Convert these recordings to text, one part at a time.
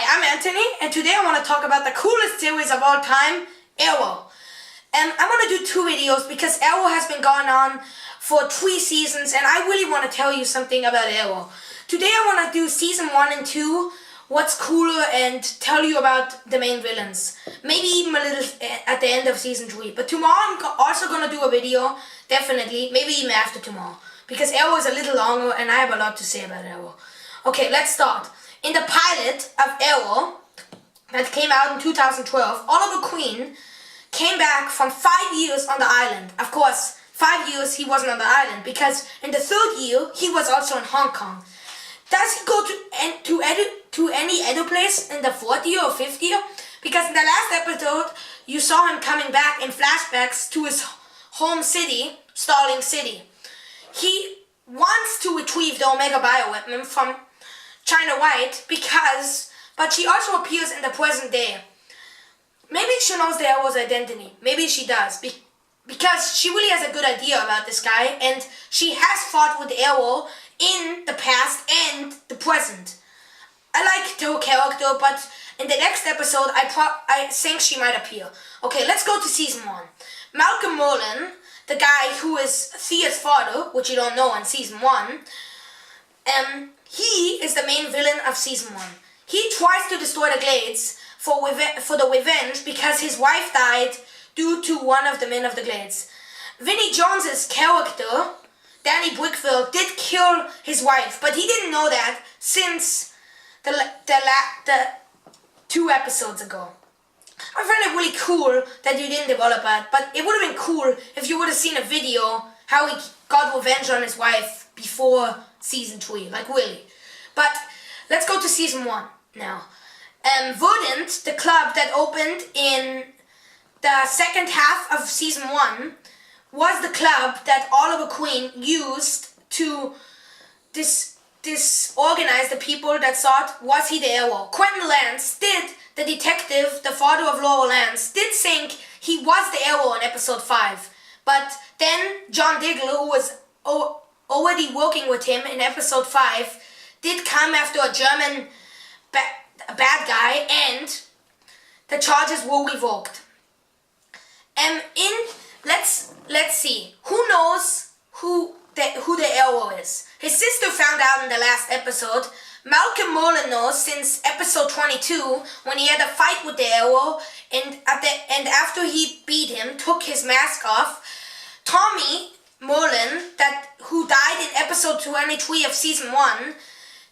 I'm Anthony, and today I want to talk about the coolest series of all time, Arrow. And I'm going to do 2 videos because Arrow has been going on for 3 seasons, and I really want to tell you something about Arrow. Today I want to do season 1 and 2, what's cooler, and tell you about the main villains. Maybe even a little at the end of season 3. But tomorrow I'm also going to do a video, definitely, maybe even after tomorrow. Because Arrow is a little longer and I have a lot to say about Arrow. Okay, let's start. In the pilot of Arrow, that came out in 2012, Oliver Queen came back from 5 years on the island. Of course, 5 years he wasn't on the island because in the 3rd year he was also in Hong Kong. Does he go to any other place in the 4th year or 5th year? Because in the last episode you saw him coming back in flashbacks to his home city, Starling City. He wants to retrieve the Omega bioweapon from China White but she also appears in the present day. Maybe she knows the Arrow's identity. Maybe she does. Because she really has a good idea about this guy, and she has fought with Arrow in the past and the present. I like her character, but in the next episode I think she might appear. Okay, let's go to season 1. Malcolm Merlyn, the guy who is Thea's father, which you don't know in season 1, he is the main villain of season 1. He tries to destroy the Glades for the revenge because his wife died due to one of the men of the Glades. Vinnie Jones's character, Danny Brickville, did kill his wife, but he didn't know that since the 2 episodes ago. I find it really cool that you didn't develop that, but it would have been cool if you would have seen a video how he got revenge on his wife before season 3, like really. But let's go to season 1 now. Verdant, the club that opened in the second half of season 1, was the club that Oliver Queen used to disorganize the people that thought, was he the Arrow? Quentin Lance the detective, the father of Laurel Lance, did think he was the Arrow in episode 5. But then John Diggle, who was already working with him in episode 5, did come after a German bad guy, and the charges were revoked. Let's see, who knows who the Arrow is? His sister found out in the last episode. Malcolm Merlyn knows since episode 22 when he had a fight with the Arrow, and after he beat him, took his mask off. Tommy Merlyn, who died in episode 23 of season 1,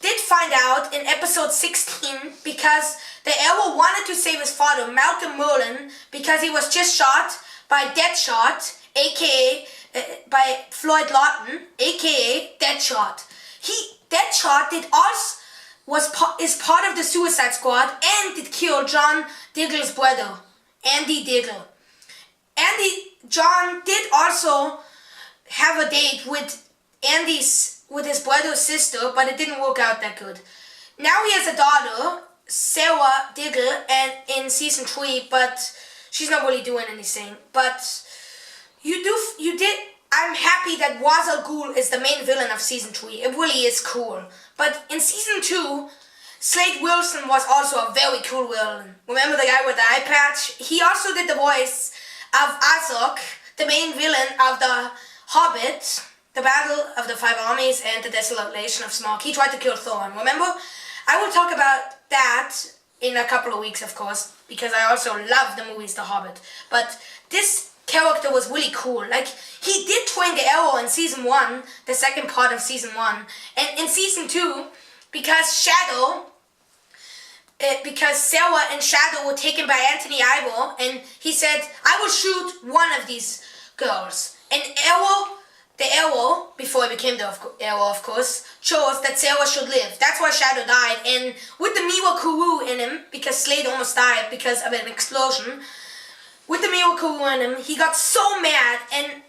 did find out in episode 16 because the Arrow wanted to save his father, Malcolm Merlyn, because he was just shot by Deadshot, aka by Floyd Lawton, aka Deadshot. Deadshot is part of the Suicide Squad and did kill John Diggle's brother, Andy Diggle. John did also have a date with his brother's sister, but it didn't work out that good. Now he has a daughter, Sarah Diggle, and in season 3, but she's not really doing anything. But I'm happy that Ra's al Ghul is the main villain of season 3. It really is cool. But in season 2, Slade Wilson was also a very cool villain. Remember the guy with the eye patch? He also did the voice of Azog, the main villain of The Hobbit, the Battle of the 5 Armies, and the Desolation of Smaug. He tried to kill Thorin, remember? I will talk about that in a couple of weeks, of course, because I also love the movies The Hobbit. But this character was really cool. Like, he did train the Arrow in season 1, the second part of season 1. And in season 2, because Sarah and Shadow were taken by Anthony Ivor, and he said, I will shoot one of these girls. And the Arrow, before he became the Arrow of course, chose that Sarah should live. That's why Shadow died. And with the Miwa Kuru in him, because Slade almost died because of an explosion, with the Miwa Kuru in him, he got so mad, and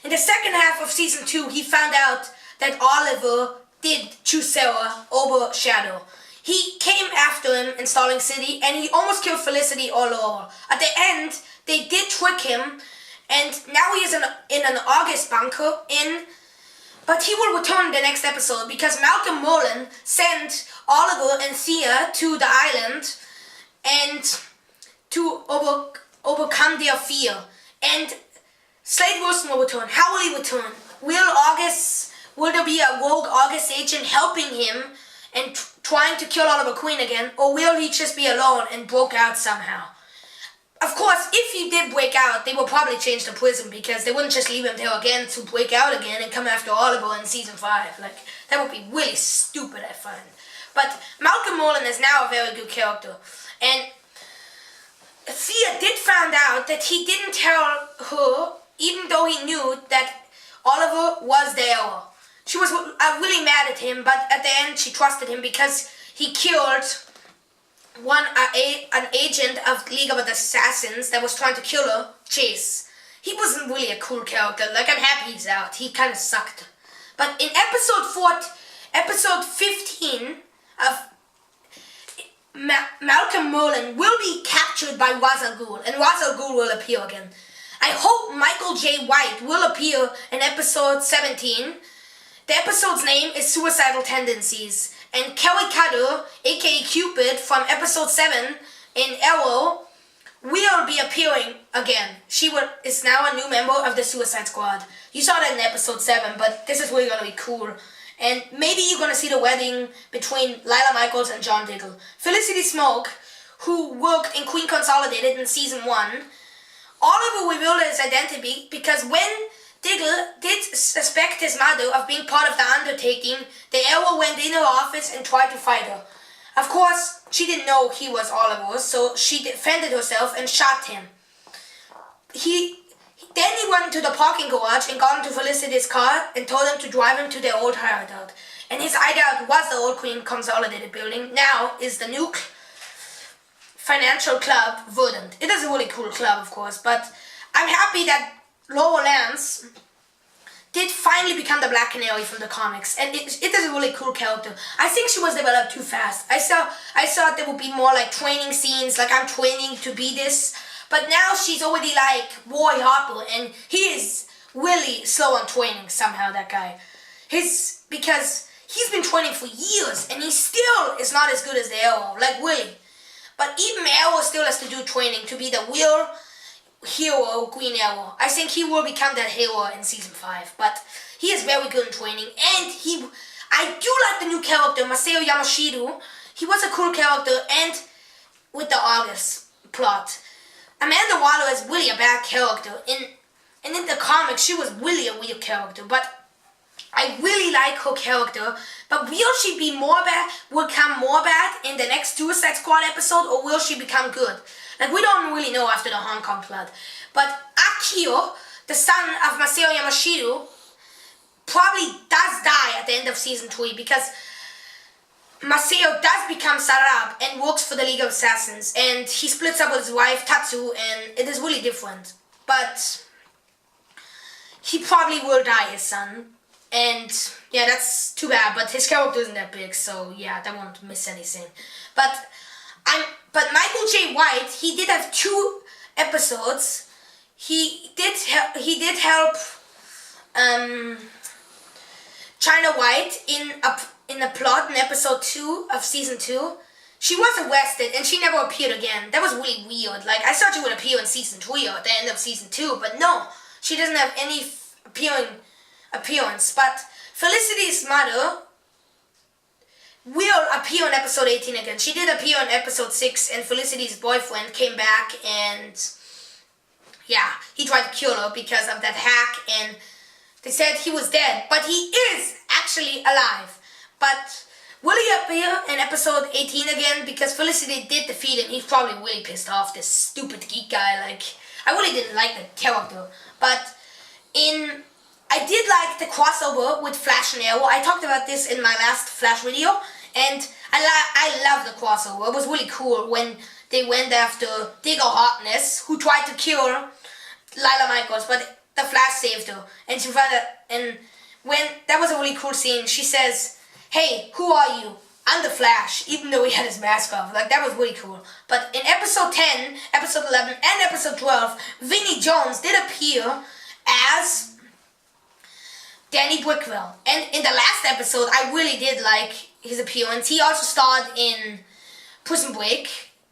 in the second half of season 2, he found out that Oliver did choose Sarah over Shadow. He came after him in Starling City, and he almost killed Felicity all over. At the end, they did trick him, and now he is in an August bunker in But he will return in the next episode because Malcolm Mullen sent Oliver and Thea to the island and to overcome their fear. And Slade Wilson will return. How will he return? Will there be a rogue August agent helping him and trying to kill Oliver Queen again? Or will he just be alone and broke out somehow? Of course, if he did break out, they will probably change the prison because they wouldn't just leave him there again to break out again and come after Oliver in season 5. Like, that would be really stupid, I find. But Malcolm Mullen is now a very good character. And Thea did find out that he didn't tell her, even though he knew that Oliver was the Arrow. She was really mad at him, but at the end she trusted him because he killed an agent of League of Assassins that was trying to kill her, Chase. He wasn't really a cool character. Like, I'm happy he's out. He kind of sucked. But in episode 15 of Malcolm Mullen will be captured by Ra's al Ghul, and Ra's al Ghul will appear again. I hope Michael J. White will appear in episode 17. The episode's name is Suicidal Tendencies, and Kelly Cutter, aka Cupid, from episode 7 in Arrow, will be appearing again. She is now a new member of the Suicide Squad. You saw that in episode 7, but this is really going to be cool. And maybe you're going to see the wedding between Lila Michaels and John Diggle. Felicity Smoke, who worked in Queen Consolidated in season 1, Oliver revealed his identity because when Diggle did suspect his mother of being part of the undertaking, the Arrow went in her office and tried to fight her. Of course, she didn't know he was Oliver, so she defended herself and shot him. Then he went to the parking garage and got into Felicity's car and told him to drive him to their old hideout. And his hideout was the old Queen Consolidated building. Now is the new financial club, Verdant. It is a really cool club, of course, but I'm happy that Laura Lance did finally become the Black Canary from the comics, and it is a really cool character. I think she was developed too fast. I thought there would be more like training scenes, like I'm training to be this, but now she's already like Roy Harper, and he is really slow on training somehow, that guy. Because he's been training for years, and he still is not as good as the Arrow, like Willie. But even Arrow still has to do training to be the real hero, Green Arrow. I think he will become that hero in season 5, but he is very good in training, and I do like the new character, Masao Yamashiro. He was a cool character, and with the August plot. Amanda Waller is really a bad character, and in the comics she was really a weird character, but I really like her character. But will she be become more bad in the next Suicide Squad episode, or will she become good? Like, we don't really know after the Hong Kong flood. But Akio, the son of Masao Yamashiro, probably does die at the end of season 3 because Masao does become Sarab and works for the League of Assassins, and he splits up with his wife Tatsu, and it is really different. But he probably will die, his son. And yeah, that's too bad, but his character isn't that big, so yeah, that won't miss anything. But Michael J. White, he did have 2 episodes. He did help China White in a plot in episode 2 of season 2. She was arrested and she never appeared again. That was really weird. Like, I thought she would appear in season 3 or at the end of season 2, but no, she doesn't have any appearance. But Felicity's mother will appear in episode 18 again. She did appear in episode 6, and Felicity's boyfriend came back, and yeah, he tried to kill her because of that hack, and they said he was dead, but he is actually alive. But will he appear in episode 18 again? Because Felicity did defeat him. He's probably really pissed off, this stupid geek guy. Like, I really didn't like the character. But I did like the crossover with Flash and Arrow. I talked about this in my last Flash video, and I love the crossover. It was really cool when they went after Diggle Harkness, who tried to kill Lila Michaels, but the Flash saved her. And she found out, and when that was a really cool scene, she says, "Hey, who are you?" "I'm the Flash," even though he had his mask off. Like, that was really cool. But in episode 10, episode 11, and episode 12, Vinnie Jones did appear as Danny Brickwell. And in the last episode, I really did like his appearance. He also starred in Prison Break.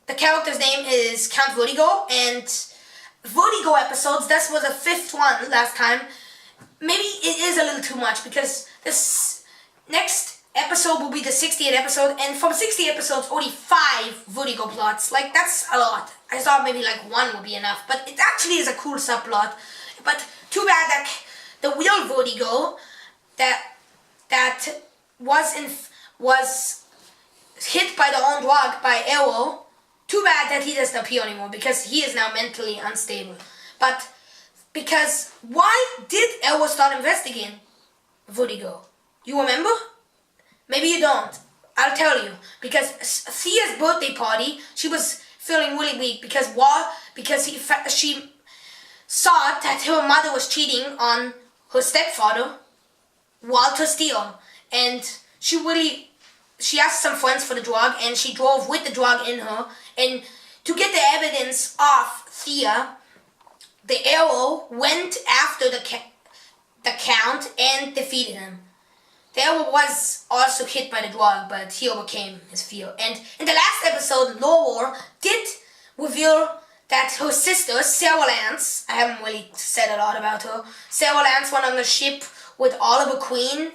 The character's name is Count Vertigo, and Vertigo episodes, this was the 5th one last time. Maybe it is a little too much because this next episode will be the 60th episode, and from 60 episodes, only 5 Vertigo plots. Like, that's a lot. I thought maybe like 1 would be enough, but it actually is a cool subplot. But too bad that the real Vertigo that was hit by the own drug by Arrow. Too bad that he doesn't appear anymore because he is now mentally unstable. But because why did Arrow start investigating Vertigo? You remember? Maybe you don't. I'll tell you. Because Thea's birthday party, she was feeling really weak because she saw that her mother was cheating on her stepfather, Walter Steele, and she asked some friends for the drug, and she drove with the drug in her, and to get the evidence of Thea, the Arrow went after the Count and defeated him. The Arrow was also hit by the drug, but he overcame his fear. And in the last episode, Laurel did reveal that her sister, Sarah Lance, I haven't really said a lot about her, Sarah Lance went on the ship with Oliver Queen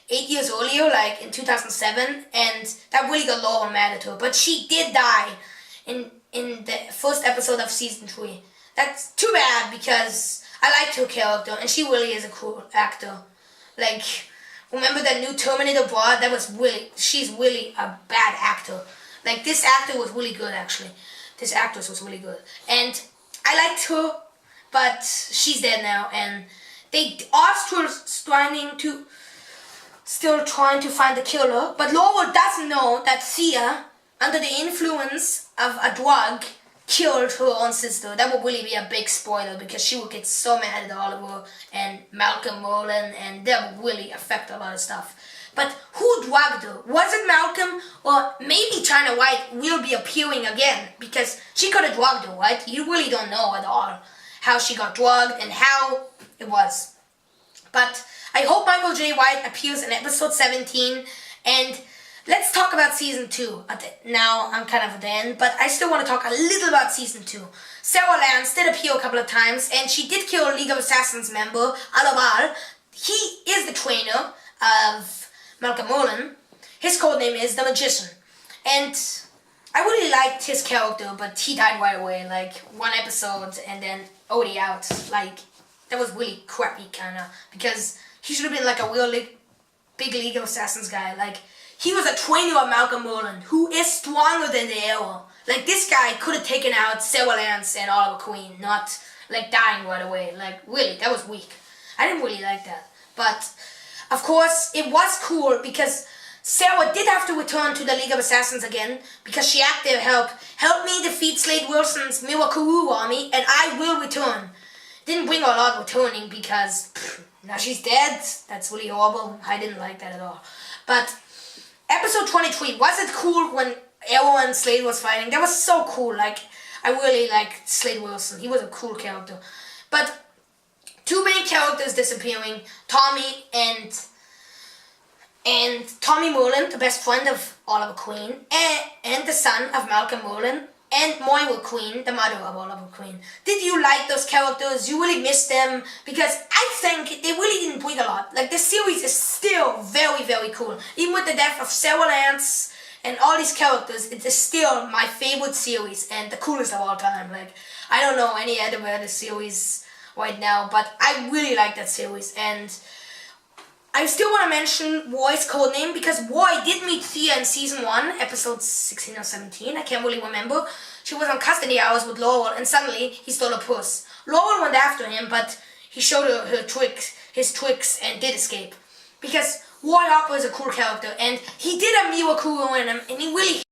8 years earlier, like in 2007, and that really got Laurel mad at her. But she did die in the first episode of season 3. That's too bad because I liked her character, and she really is a cool actor. Like, remember that new Terminator Broad? She's really a bad actor. Like, this actor was really good, actually. This actress was really good. And I liked her, but she's dead now, and they are still trying to find the killer. But Laurel doesn't know that Thea, under the influence of a drug, killed her own sister. That would really be a big spoiler because she would get so mad at Oliver and Malcolm Merlin, and that would really affect a lot of stuff. But who drugged her? Was it Malcolm? Or maybe China White will be appearing again because she could have drugged her, right? You really don't know at all how she got drugged and how it was. But I hope Michael J. White appears in episode 17, and let's talk about season 2. Now I'm kind of at the end, but I still want to talk a little about season 2. Sarah Lance did appear a couple of times, and she did kill League of Assassins member Alabar. He is the trainer of Malcolm Merlin. His codename is the Magician, and I really liked his character, but he died right away, like 1 episode and then already out. Like, that was really crappy, kinda, because he should have been like a real big League of Assassins guy. Like, he was a trainer of Malcolm Merlin, who is stronger than the Arrow. Like, this guy could have taken out Sarah Lance and Oliver Queen, not like dying right away. Like, really, that was weak. I didn't really like that. But of course, it was cool because Sarah did have to return to the League of Assassins again because she asked their help. Help me defeat Slade Wilson's Mirakuru army and I will return. Didn't bring her a lot returning because now she's dead. That's really horrible. I didn't like that at all. But episode 23, was it cool when Arrow and Slade was fighting? That was so cool. Like, I really liked Slade Wilson. He was a cool character. But 2 main characters disappearing, Tommy and Tommy Merlin, the best friend of Oliver Queen, and the son of Malcolm Merlin, and Moira Queen, the mother of Oliver Queen. Did you like those characters? You really missed them? Because I think they really didn't bring a lot. Like, this series is still very, very cool. Even with the death of Sarah Lance and all these characters, it is still my favorite series and the coolest of all time. Like, I don't know any other series right now, but I really like that series. And I still want to mention Roy's codename because Roy did meet Thea in season 1, episode 16 or 17, I can't really remember. She was on custody hours with Laurel and suddenly he stole a purse. Laurel went after him, but he showed her his tricks and did escape. Because Roy Harper is a cool character and he did a Mirakuru in him and he really